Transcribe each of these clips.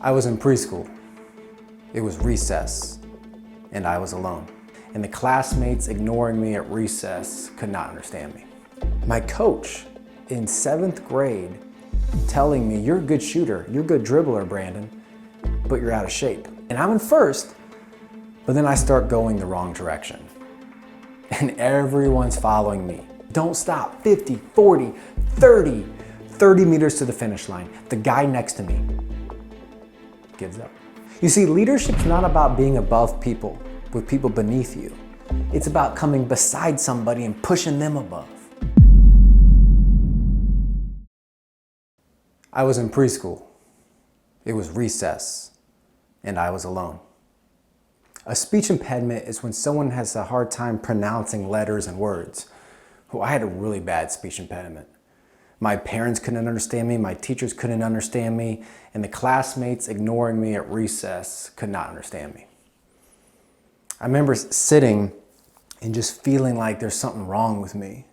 I was in preschool. It was recess, and I was alone. And the classmates ignoring me at recess could not understand me. My coach in 7th grade telling me, "You're a good shooter, you're a good dribbler, Brandon, but you're out of shape." And I'm in 1st, but then I start going the wrong direction. And everyone's following me. Don't stop, 50, 40, 30 meters to the finish line. The guy next to me gives up. You see, leadership's not about being above people, with people beneath you. It's about coming beside somebody and pushing them above. I was in preschool. It was recess, and I was alone. A speech impediment is when someone has a hard time pronouncing letters and words. Well, I had a really bad speech impediment. My parents couldn't understand me, my teachers couldn't understand me, and the classmates ignoring me at recess could not understand me. I remember sitting and just feeling like there's something wrong with me,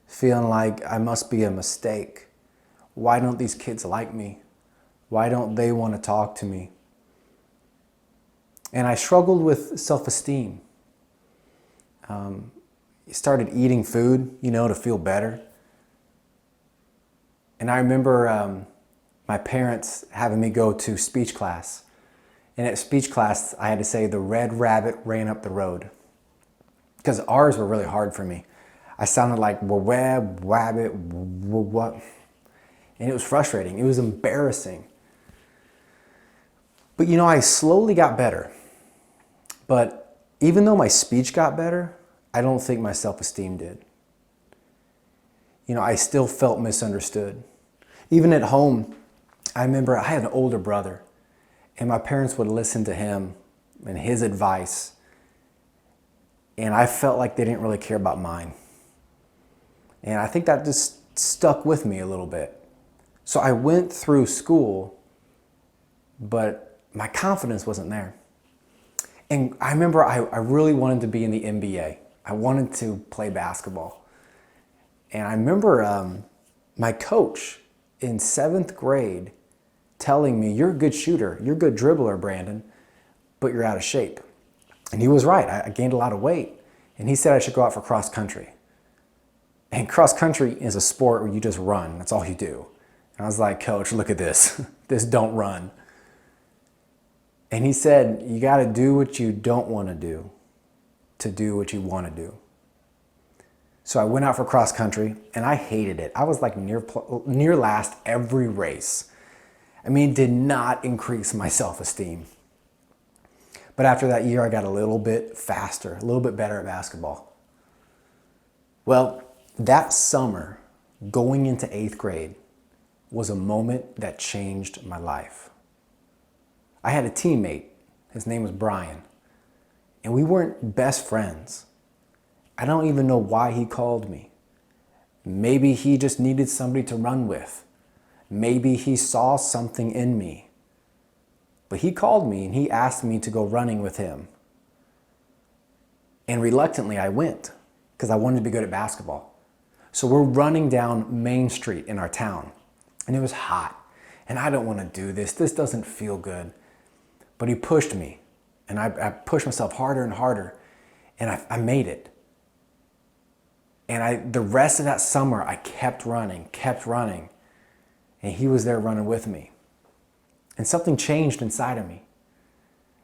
feeling like I must be a mistake. Why don't these kids like me? Why don't they want to talk to me? And I struggled with self-esteem. Started eating food, to feel better. And I remember my parents having me go to speech class. And at speech class, I had to say, "The red rabbit ran up the road." Because R's were really hard for me. I sounded like web, wabbit, what. And it was frustrating. It was embarrassing. But I slowly got better. But even though my speech got better, I don't think my self-esteem did. I still felt misunderstood. Even at home, I remember I had an older brother, and my parents would listen to him and his advice, and I felt like they didn't really care about mine. And I think that just stuck with me a little bit. So I went through school, but my confidence wasn't there. And I remember I really wanted to be in the NBA. I wanted to play basketball. And I remember my coach in 7th grade telling me, "You're a good shooter, you're a good dribbler, Brandon, but you're out of shape." And he was right. I gained a lot of weight. And he said I should go out for cross country. And cross country is a sport where you just run. That's all you do. And I was like, "Coach, look at this. This don't run." And he said, "You got to do what you don't want to do what you want to do." So I went out for cross country, and I hated it. I was like near last every race. It did not increase my self-esteem. But after that year, I got a little bit faster, a little bit better at basketball. Well, that summer, going into 8th grade, was a moment that changed my life. I had a teammate. His name was Brian. And we weren't best friends. I don't even know why he called me. Maybe he just needed somebody to run with. Maybe he saw something in me. But he called me and he asked me to go running with him. And reluctantly I went because I wanted to be good at basketball. So we're running down Main Street in our town. And it was hot. And I don't want to do this. This doesn't feel good. But he pushed me. And I pushed myself harder and harder. And I made it. And the rest of that summer, I kept running. And he was there running with me. And something changed inside of me.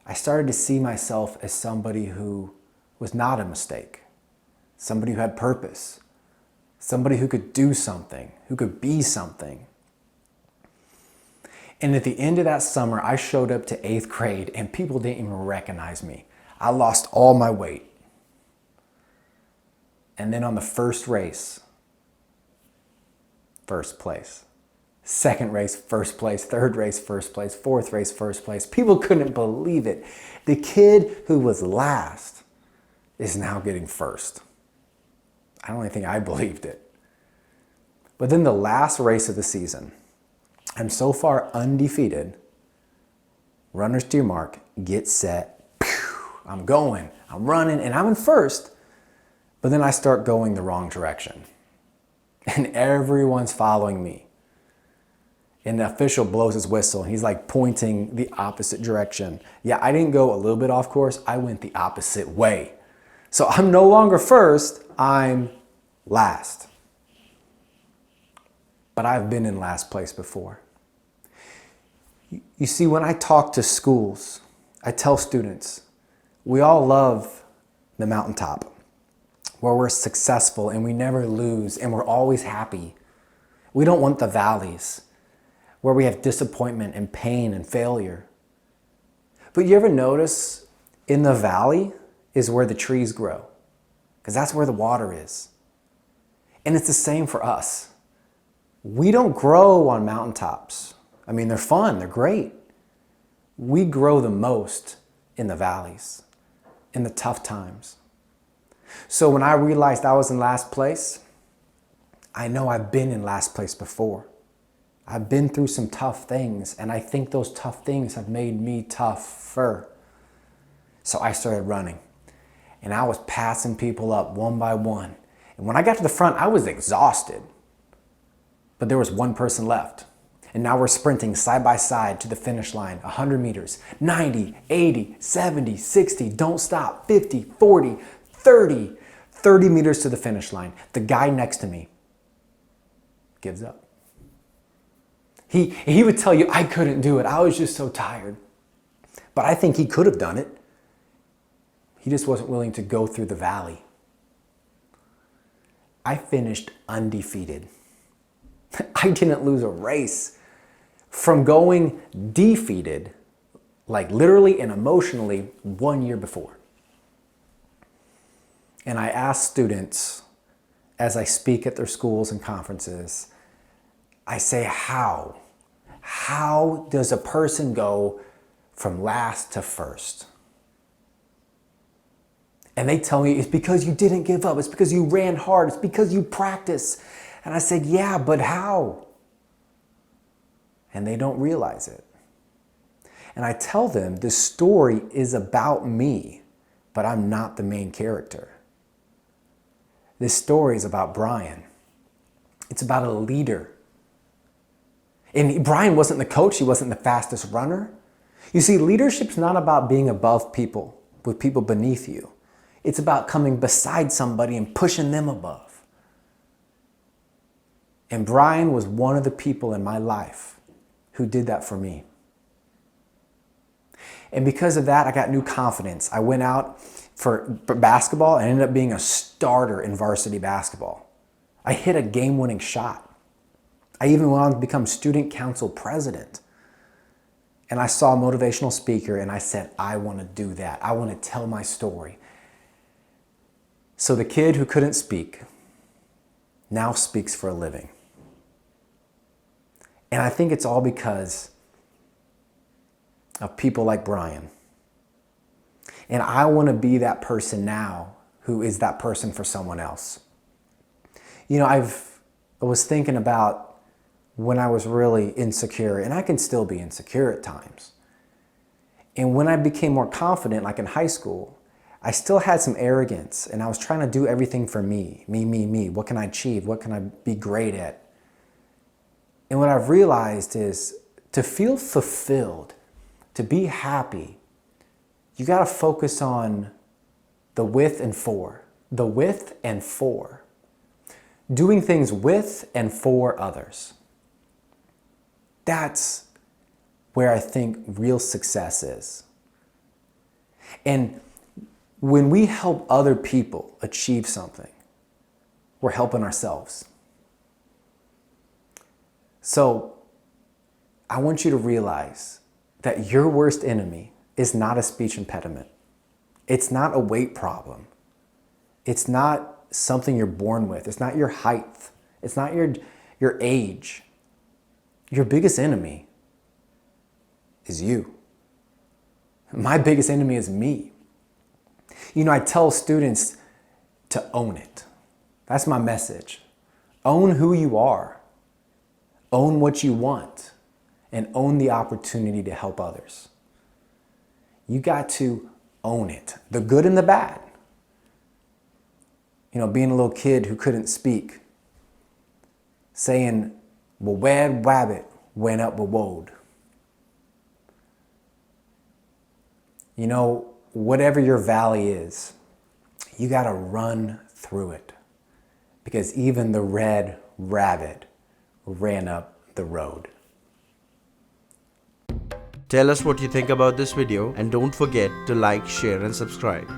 I started to see myself as somebody who was not a mistake. Somebody who had purpose. Somebody who could do something, who could be something. And at the end of that summer, I showed up to 8th grade and people didn't even recognize me. I lost all my weight. And then on the first race, first place. Second race, first place. Third race, first place. Fourth race, first place. People couldn't believe it. The kid who was last is now getting first. I don't even think I believed it. But then the last race of the season, I'm so far undefeated. Runners to your mark, get set. I'm going, I'm running, and I'm in first. But then I start going the wrong direction. And everyone's following me. And the official blows his whistle. He's like pointing the opposite direction. Yeah, I didn't go a little bit off course. I went the opposite way. So I'm no longer first, I'm last. But I've been in last place before. You see, when I talk to schools, I tell students, we all love the mountaintop, where we're successful and we never lose and we're always happy. We don't want the valleys, where we have disappointment and pain and failure. But you ever notice in the valley is where the trees grow? Because that's where the water is. And it's the same for us. We don't grow on mountaintops. I mean, they're fun, they're great. We grow the most in the valleys, in the tough times. So when I realized I was in last place, I know I've been in last place before. I've been through some tough things, and I think those tough things have made me tougher. So I started running, and I was passing people up one by one. And when I got to the front, I was exhausted. But there was one person left. And now we're sprinting side by side to the finish line, 100 meters, 90, 80, 70, 60, don't stop, 50, 40, 30, 30 meters to the finish line. The guy next to me gives up. He would tell you, I couldn't do it. I was just so tired. But I think he could have done it. He just wasn't willing to go through the valley. I finished undefeated. I didn't lose a race. From going defeated, like literally and emotionally, 1 year before. And I ask students, as I speak at their schools and conferences, I say, how? How does a person go from last to first? And they tell me, it's because you didn't give up. It's because you ran hard. It's because you practiced. And I said, yeah, but how? And they don't realize it. And I tell them, the story is about me, but I'm not the main character. This story is about Brian. It's about a leader. And Brian wasn't the coach. He wasn't the fastest runner. You see, leadership's not about being above people, with people beneath you. It's about coming beside somebody and pushing them above. And Brian was one of the people in my life who did that for me. And because of that, I got new confidence. I went out for basketball and ended up being a starter in varsity basketball. I hit a game-winning shot. I even went on to become student council president. And I saw a motivational speaker and I said, I want to do that. I want to tell my story. So the kid who couldn't speak now speaks for a living. And I think it's all because of people like Brian. And I want to be that person now who is that person for someone else. You know, I was thinking about when I was really insecure, and I can still be insecure at times. And when I became more confident, like in high school, I still had some arrogance and I was trying to do everything for me. Me. What can I achieve? What can I be great at? And what I've realized is to feel fulfilled, to be happy, you got to focus on the with and for. The with and for. Doing things with and for others. That's where I think real success is. And when we help other people achieve something, we're helping ourselves. So I want you to realize that your worst enemy is not a speech impediment. It's not a weight problem. It's not something you're born with. It's not your height. It's not your age. Your biggest enemy is you. My biggest enemy is me. You know, I tell students to own it. That's my message. Own who you are. Own what you want. And own the opportunity to help others. You got to own it. The good and the bad. You know, being a little kid who couldn't speak. Saying, well, wed wabbit, went up the road. You know, whatever your valley is, you got to run through it. Because even the red rabbit ran up the road. Tell us what you think about this video and don't forget to like, share and subscribe.